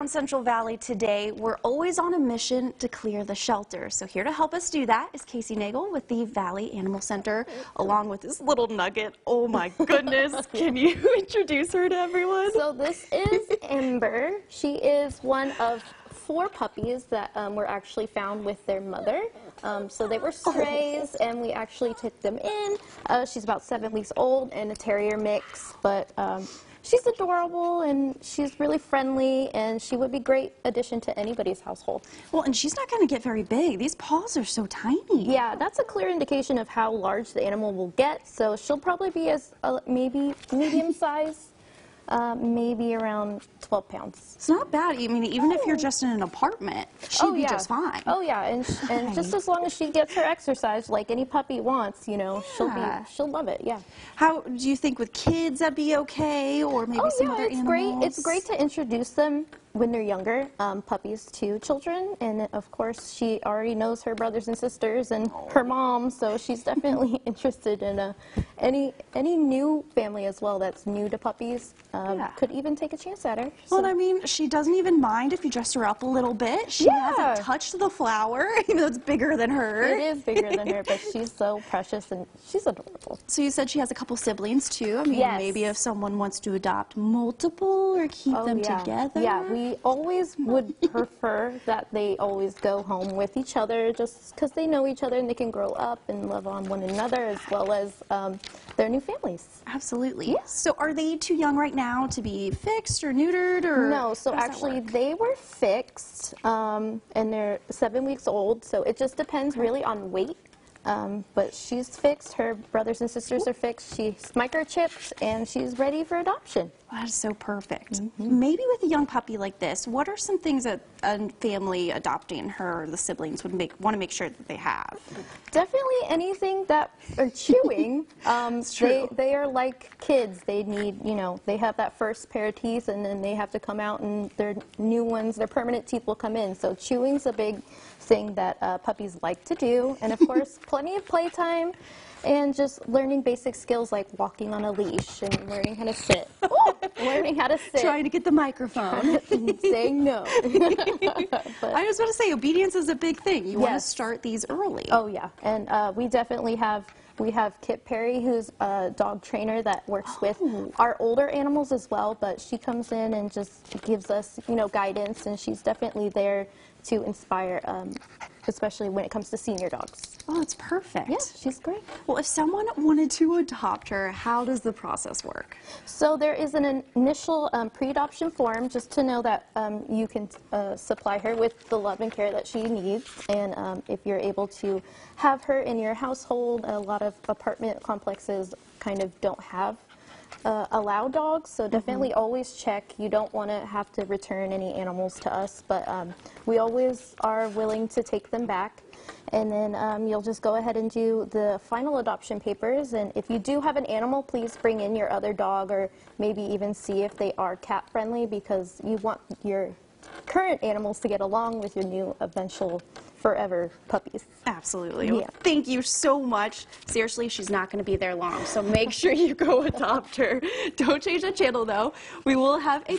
In Central Valley today, we're always on a mission to clear the shelter. So here to help us do that is Casey Nagel with the Valley Animal Center, along with this little nugget. Oh my goodness, can you introduce her to everyone? So this is Ember. She is one of 4 puppies that were actually found with their mother. So they were strays, and we actually took them in. She's about 7 weeks old and a terrier mix, but she's adorable and she's really friendly, and she would be a great addition to anybody's household. Well, and she's not going to get very big. These paws are so tiny. Yeah, that's a clear indication of how large the animal will get. So she'll probably be as maybe medium size. Maybe around 12 pounds. It's not bad. I mean, even if you're just in an apartment, she'd be just fine. Oh yeah, and just as long as she gets her exercise, like any puppy wants, you know, she'll love it. Yeah. How do you think with kids that'd be okay, or maybe some other animals? It's great to introduce them when they're younger, puppies to children, and of course she already knows her brothers and sisters and her mom, so she's definitely interested in any new family as well that's new to puppies. Could even take a chance at her. Well, I mean, she doesn't even mind if you dress her up a little bit. She hasn't touched the flower, even though it's bigger than her. It is bigger than her, but she's so precious and she's adorable. So you said she has a couple siblings too. I mean, maybe if someone wants to adopt multiple or keep them together. Yeah, we always would prefer that they always go home with each other, just because they know each other and they can grow up and love on one another, as well as their new families. Absolutely. Yeah. So are they too young right now to be fixed or neutered, or no? So actually they were fixed, and they're 7 weeks old, so it just depends really on weight. But she's fixed, her brothers and sisters are fixed, she's microchipped, and she's ready for adoption. Well, that is so perfect. Maybe with a young puppy like this, what are some things that a family adopting her or the siblings would want to make sure that they have? Definitely anything that are chewing. They are like kids. They need, you know, they have that first pair of teeth, and then they have to come out, and their new ones, their permanent teeth will come in. So chewing's a big thing that puppies like to do, and of course plenty of playtime and just learning basic skills like walking on a leash and learning how to sit. Learning how to sit. Trying to get the microphone. Saying no. I was about to say, obedience is a big thing. You want to start these early. Oh yeah, and we definitely have Kit Perry, who's a dog trainer that works with our older animals as well, but she comes in and just gives us, you know, guidance, and she's definitely there to inspire, especially when it comes to senior dogs. Oh, that's perfect. Yeah, she's great. Well, if someone wanted to adopt her, how does the process work? So there is an initial pre-adoption form, just to know that you can supply her with the love and care that she needs, and if you're able to have her in your household. A lot of apartment complexes kind of don't have allow dogs, so definitely always check. You don't want to have to return any animals to us, but we always are willing to take them back. And then you'll just go ahead and do the final adoption papers, and if you do have an animal, please bring in your other dog, or maybe even see if they are cat friendly, because you want your current animals to get along with your new eventual forever puppies. Absolutely. Yeah. Well, thank you so much. Seriously, she's not going to be there long, so make sure you go adopt her. Don't change the channel, though. We will have a